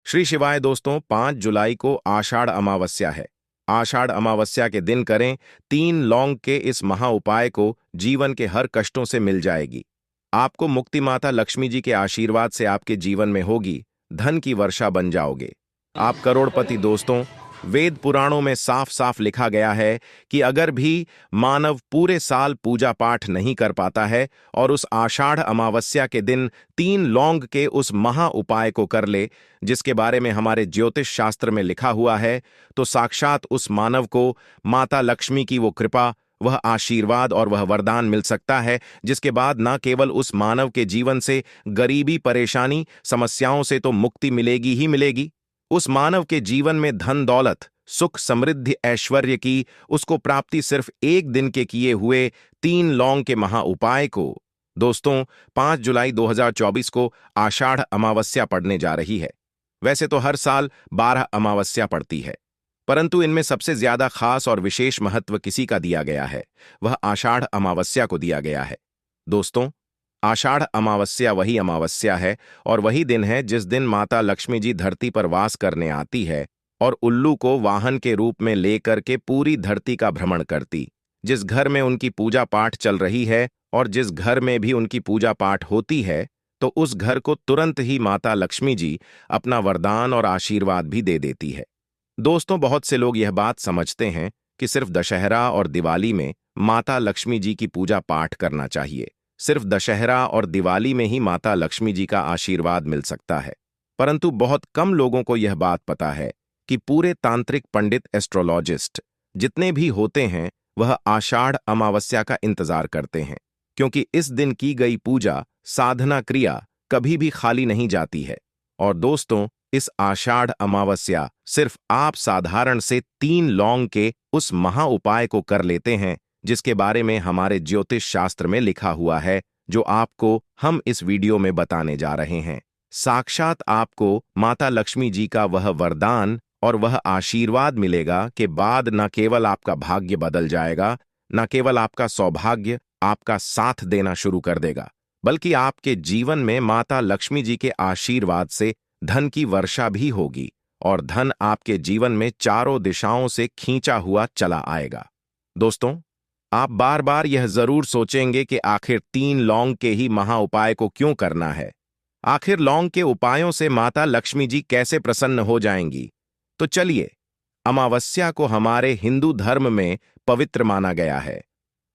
श्री शिवाय दोस्तों, 5 जुलाई को आषाढ़ अमावस्या है। आषाढ़ अमावस्या के दिन करें 3 लौंग के इस महा उपाय को, जीवन के हर कष्टों से मिल जाएगी। आपको मुक्ति माता लक्ष्मी जी के आशीर्वाद से आपके जीवन में होगी, धन की वर्षा बन जाओगे। आप करोड़पति दोस्तों। वेद पुराणों में साफ साफ लिखा गया है कि अगर भी मानव पूरे साल पूजा पाठ नहीं कर पाता है और उस आषाढ़ अमावस्या के दिन 3 लौंग के उस महा उपाय को कर ले, जिसके बारे में हमारे ज्योतिष शास्त्र में लिखा हुआ है, तो साक्षात उस मानव को माता लक्ष्मी की वो कृपा, वह आशीर्वाद और वह वरदान मिल सकता है, जिसके बाद न केवल उस मानव के जीवन से गरीबी, परेशानी, समस्याओं से तो मुक्ति मिलेगी ही मिलेगी, उस मानव के जीवन में धन दौलत, सुख, समृद्धि, ऐश्वर्य की उसको प्राप्ति सिर्फ एक दिन के किए हुए 3 लौंग के महा उपाय को। दोस्तों, 5 जुलाई 2024 को आषाढ़ अमावस्या पड़ने जा रही है। वैसे तो हर साल 12 अमावस्या पड़ती है, परंतु इनमें सबसे ज्यादा खास और विशेष महत्व किसी का दिया गया है, वह आषाढ़ अमावस्या को दिया गया है। दोस्तों, आषाढ़ अमावस्या वही अमावस्या है और वही दिन है जिस दिन माता लक्ष्मी जी धरती पर वास करने आती है और उल्लू को वाहन के रूप में लेकर के पूरी धरती का भ्रमण करती। जिस घर में उनकी पूजा पाठ चल रही है और जिस घर में भी उनकी पूजा पाठ होती है, तो उस घर को तुरंत ही माता लक्ष्मी जी अपना वरदान और आशीर्वाद भी दे देती है। दोस्तों, बहुत से लोग यह बात समझते हैं कि सिर्फ दशहरा और दिवाली में माता लक्ष्मी जी की पूजा पाठ करना चाहिए, सिर्फ दशहरा और दिवाली में ही माता लक्ष्मी जी का आशीर्वाद मिल सकता है। परंतु बहुत कम लोगों को यह बात पता है कि पूरे तांत्रिक पंडित, एस्ट्रोलॉजिस्ट जितने भी होते हैं, वह आषाढ़ अमावस्या का इंतजार करते हैं, क्योंकि इस दिन की गई पूजा, साधना, क्रिया कभी भी खाली नहीं जाती है। और दोस्तों, इस आषाढ़ अमावस्या सिर्फ आप साधारण से 3 लौंग के उस महा उपाय को कर लेते हैं, जिसके बारे में हमारे ज्योतिष शास्त्र में लिखा हुआ है, जो आपको हम इस वीडियो में बताने जा रहे हैं। साक्षात आपको माता लक्ष्मी जी का वह वरदान और वह आशीर्वाद मिलेगा कि बाद न केवल आपका भाग्य बदल जाएगा, न केवल आपका सौभाग्य आपका साथ देना शुरू कर देगा, बल्कि आपके जीवन में माता लक्ष्मी जी के आशीर्वाद से धन की वर्षा भी होगी और धन आपके जीवन में चारों दिशाओं से खींचा हुआ चला आएगा। दोस्तों, आप बार बार यह जरूर सोचेंगे कि आखिर 3 लौंग के ही महा उपाय को क्यों करना है, आखिर लौंग के उपायों से माता लक्ष्मी जी कैसे प्रसन्न हो जाएंगी। तो चलिए, अमावस्या को हमारे हिंदू धर्म में पवित्र माना गया है।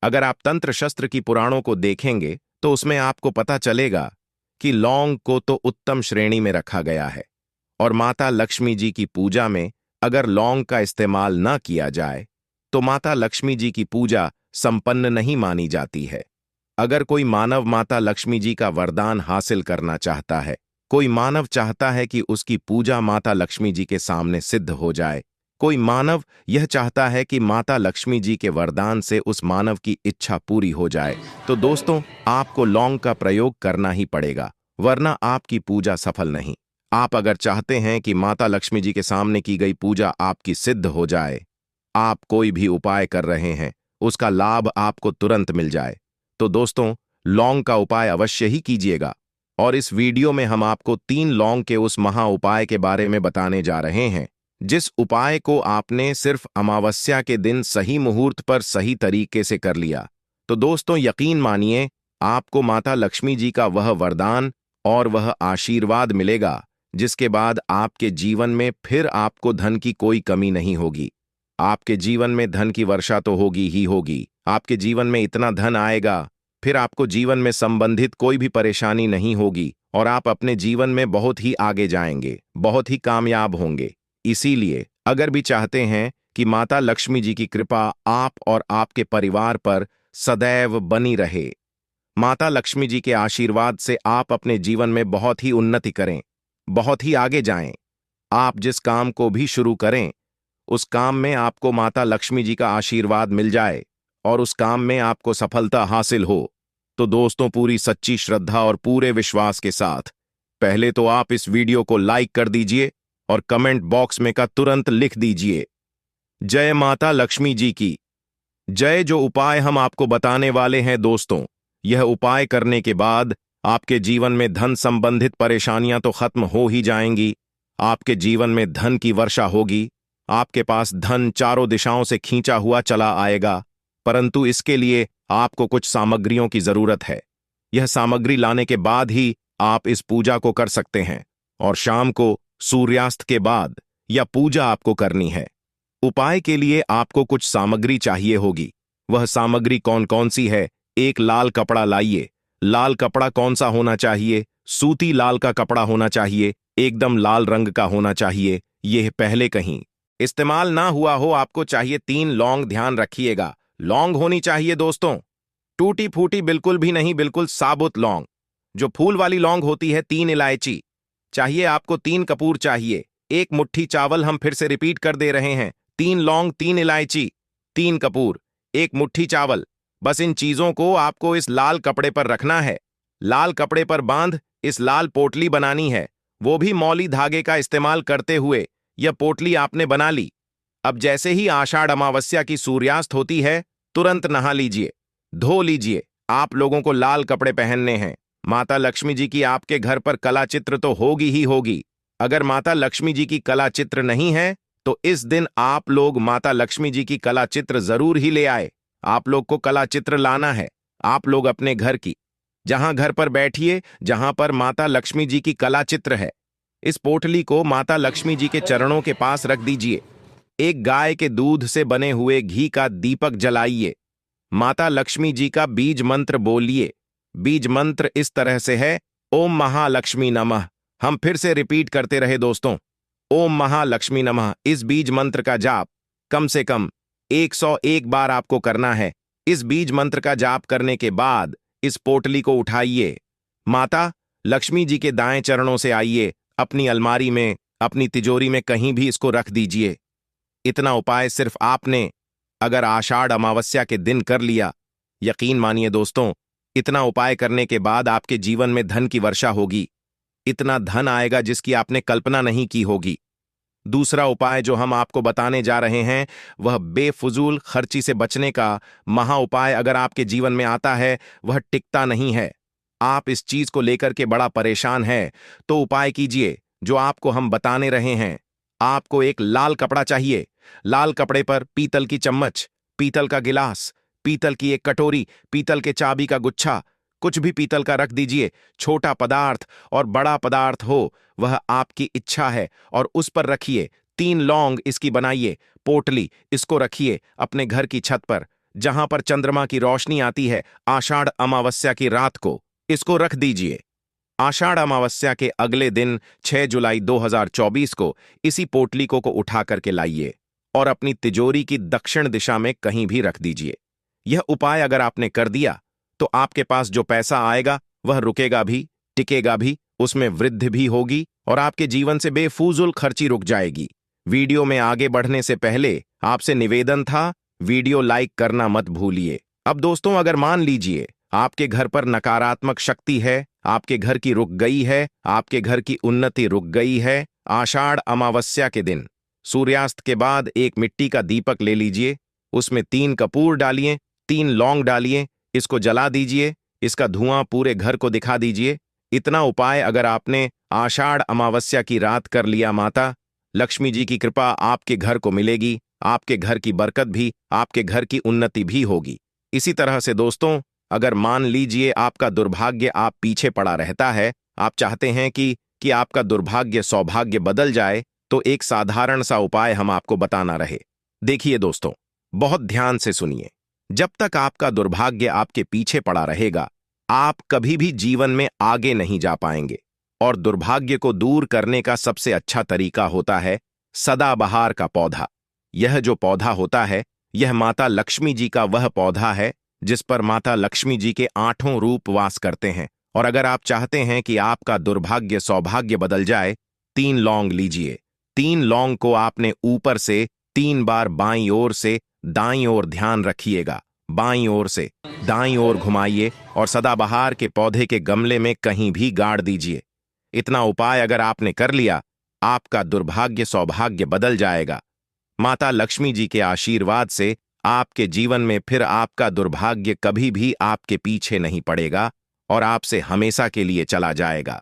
अगर आप तंत्र शस्त्र की पुराणों को देखेंगे तो उसमें आपको पता चलेगा कि लौंग को तो उत्तम श्रेणी में रखा गया है और माता लक्ष्मी जी की पूजा में अगर लौंग का इस्तेमाल न किया जाए तो माता लक्ष्मी जी की पूजा संपन्न नहीं मानी जाती है। अगर कोई मानव माता लक्ष्मी जी का वरदान हासिल करना चाहता है, कोई मानव चाहता है कि उसकी पूजा माता लक्ष्मी जी के सामने सिद्ध हो जाए, कोई मानव यह चाहता है कि माता लक्ष्मी जी के वरदान से उस मानव की इच्छा पूरी हो जाए, तो दोस्तों, आपको लौंग का प्रयोग करना ही पड़ेगा, वरना आपकी पूजा सफल नहीं। आप अगर चाहते हैं कि माता लक्ष्मी जी के सामने की गई पूजा आपकी सिद्ध हो जाए, आप कोई भी उपाय कर रहे हैं, उसका लाभ आपको तुरंत मिल जाए, तो दोस्तों, लौंग का उपाय अवश्य ही कीजिएगा। और इस वीडियो में हम आपको 3 लौंग के उस महा उपाय के बारे में बताने जा रहे हैं, जिस उपाय को आपने सिर्फ अमावस्या के दिन सही मुहूर्त पर सही तरीके से कर लिया, तो दोस्तों, यकीन मानिए, आपको माता लक्ष्मी जी का वह वरदान और वह आशीर्वाद मिलेगा, जिसके बाद आपके जीवन में फिर आपको धन की कोई कमी नहीं होगी। आपके जीवन में धन की वर्षा तो होगी ही होगी, आपके जीवन में इतना धन आएगा, फिर आपको जीवन में संबंधित कोई भी परेशानी नहीं होगी और आप अपने जीवन में बहुत ही आगे जाएंगे, बहुत ही कामयाब होंगे। इसीलिए अगर भी चाहते हैं कि माता लक्ष्मी जी की कृपा आप और आपके परिवार पर सदैव बनी रहे, माता लक्ष्मी जी के आशीर्वाद से आप अपने जीवन में बहुत ही उन्नति करें, बहुत ही आगे जाएं, आप जिस काम को भी शुरू करें, उस काम में आपको माता लक्ष्मी जी का आशीर्वाद मिल जाए और उस काम में आपको सफलता हासिल हो, तो दोस्तों, पूरी सच्ची श्रद्धा और पूरे विश्वास के साथ पहले तो आप इस वीडियो को लाइक कर दीजिए और कमेंट बॉक्स में का तुरंत लिख दीजिए, जय माता लक्ष्मी जी की जय। जो उपाय हम आपको बताने वाले हैं दोस्तों, यह उपाय करने के बाद आपके जीवन में धन संबंधित परेशानियां तो खत्म हो ही जाएंगी, आपके जीवन में धन की वर्षा होगी। आपके पास धन चारों दिशाओं से खींचा हुआ चला आएगा, परंतु इसके लिए आपको कुछ सामग्रियों की जरूरत है। यह सामग्री लाने के बाद ही आप इस पूजा को कर सकते हैं, और शाम को सूर्यास्त के बाद यह पूजा आपको करनी है। उपाय के लिए आपको कुछ सामग्री चाहिए होगी। वह सामग्री कौन कौन सी है? एक लाल कपड़ा लाइए। लाल कपड़ा कौन सा होना चाहिए? सूती लाल का कपड़ा होना चाहिए, एकदम लाल रंग का होना चाहिए। यह पहले कहीं इस्तेमाल ना हुआ हो। आपको चाहिए 3 लौंग। ध्यान रखिएगा, लौंग होनी चाहिए दोस्तों, टूटी फूटी बिल्कुल भी नहीं, बिल्कुल साबुत लौंग। जो फूल वाली लौंग होती है। 3 इलायची चाहिए आपको। 3 कपूर चाहिए। 1 मुट्ठी चावल। हम फिर से रिपीट कर दे रहे हैं, 3 लौंग, 3 इलायची, 3 कपूर, 1 मुट्ठी चावल। बस इन चीजों को आपको इस लाल कपड़े पर रखना है। लाल कपड़े पर बांध इस लाल पोटली बनानी है, वो भी मौली धागे का इस्तेमाल करते हुए। यह पोटली आपने बना ली। अब जैसे ही आषाढ़ अमावस्या की सूर्यास्त होती है, तुरंत नहा लीजिए, धो लीजिए। आप लोगों को लाल कपड़े पहनने हैं। माता लक्ष्मी जी की आपके घर पर कला चित्र तो होगी ही होगी। अगर माता लक्ष्मी जी की कला चित्र नहीं है, तो इस दिन आप लोग माता लक्ष्मी जी की कला चित्र जरूर ही ले आए। आप लोग को कला चित्र लाना है। आप लोग अपने घर की, जहां घर पर बैठिए, जहां पर माता लक्ष्मी जी की कला चित्र है, इस पोटली को माता लक्ष्मी जी के चरणों के पास रख दीजिए। एक गाय के दूध से बने हुए घी का दीपक जलाइए। माता लक्ष्मी जी का बीज मंत्र बोलिए। बीज मंत्र इस तरह से है, ओम महालक्ष्मी नमः। हम फिर से रिपीट करते रहे दोस्तों, ओम महालक्ष्मी नमः। इस बीज मंत्र का जाप कम से कम 101 बार आपको करना है। इस बीज मंत्र का जाप करने के बाद इस पोटली को उठाइए, माता लक्ष्मी जी के दाएं चरणों से आइए, अपनी अलमारी में, अपनी तिजोरी में कहीं भी इसको रख दीजिए। इतना उपाय सिर्फ आपने अगर आषाढ़ अमावस्या के दिन कर लिया, यकीन मानिए दोस्तों, इतना उपाय करने के बाद आपके जीवन में धन की वर्षा होगी। इतना धन आएगा जिसकी आपने कल्पना नहीं की होगी। दूसरा उपाय जो हम आपको बताने जा रहे हैं, वह बेफुजूल खर्ची से बचने का महा उपाय अगर आपके जीवन में आता है, वह टिकता नहीं है। आप इस चीज को लेकर के बड़ा परेशान है, तो उपाय कीजिए जो आपको हम बताने रहे हैं। आपको एक लाल कपड़ा चाहिए। लाल कपड़े पर पीतल की चम्मच, पीतल का गिलास, पीतल की एक कटोरी, पीतल के चाबी का गुच्छा, कुछ भी पीतल का रख दीजिए। छोटा पदार्थ और बड़ा पदार्थ हो, वह आपकी इच्छा है, और उस पर रखिए 3 लौंग। इसकी बनाइए पोटली, इसको रखिए अपने घर की छत पर, जहां पर चंद्रमा की रोशनी आती है। आषाढ़ अमावस्या की रात को इसको रख दीजिए। आषाढ़ अमावस्या के अगले दिन 6 जुलाई 2024 को इसी पोटली को उठा करके लाइए और अपनी तिजोरी की दक्षिण दिशा में कहीं भी रख दीजिए। यह उपाय अगर आपने कर दिया, तो आपके पास जो पैसा आएगा वह रुकेगा भी, टिकेगा भी, उसमें वृद्धि भी होगी, और आपके जीवन से बेफुजूल खर्ची रुक जाएगी। वीडियो में आगे बढ़ने से पहले आपसे निवेदन था, वीडियो लाइक करना मत भूलिए। अब दोस्तों, अगर मान लीजिए आपके घर पर नकारात्मक शक्ति है, आपके घर की रुक गई है, आपके घर की उन्नति रुक गई है, आषाढ़ अमावस्या के दिन सूर्यास्त के बाद एक मिट्टी का दीपक ले लीजिए, उसमें 3 कपूर डालिए, 3 लौंग डालिए, इसको जला दीजिए, इसका धुआं पूरे घर को दिखा दीजिए। इतना उपाय अगर आपने आषाढ़ अमावस्या की रात कर लिया, माता लक्ष्मी जी की कृपा आपके घर को मिलेगी, आपके घर की बरकत भी, आपके घर की उन्नति भी होगी। इसी तरह से दोस्तों, अगर मान लीजिए आपका दुर्भाग्य आप पीछे पड़ा रहता है, आप चाहते हैं कि आपका दुर्भाग्य सौभाग्य बदल जाए, तो एक साधारण सा उपाय हम आपको बताना रहे। देखिए दोस्तों, बहुत ध्यान से सुनिए। जब तक आपका दुर्भाग्य आपके पीछे पड़ा रहेगा, आप कभी भी जीवन में आगे नहीं जा पाएंगे। और दुर्भाग्य को दूर करने का सबसे अच्छा तरीका होता है सदाबहार का पौधा। यह जो पौधा होता है, यह माता लक्ष्मी जी का वह पौधा है जिस पर माता लक्ष्मी जी के 8 रूप वास करते हैं। और अगर आप चाहते हैं कि आपका दुर्भाग्य सौभाग्य बदल जाए, 3 लौंग लीजिए। 3 लौंग को आपने ऊपर से 3 बार बाईं ओर से दाईं ओर, ध्यान रखिएगा, बाईं ओर से दाईं ओर घुमाइए और सदाबहार के पौधे के गमले में कहीं भी गाड़ दीजिए। इतना उपाय अगर आपने कर लिया, आपका दुर्भाग्य सौभाग्य बदल जाएगा। माता लक्ष्मी जी के आशीर्वाद से आपके जीवन में फिर आपका दुर्भाग्य कभी भी आपके पीछे नहीं पड़ेगा और आपसे हमेशा के लिए चला जाएगा।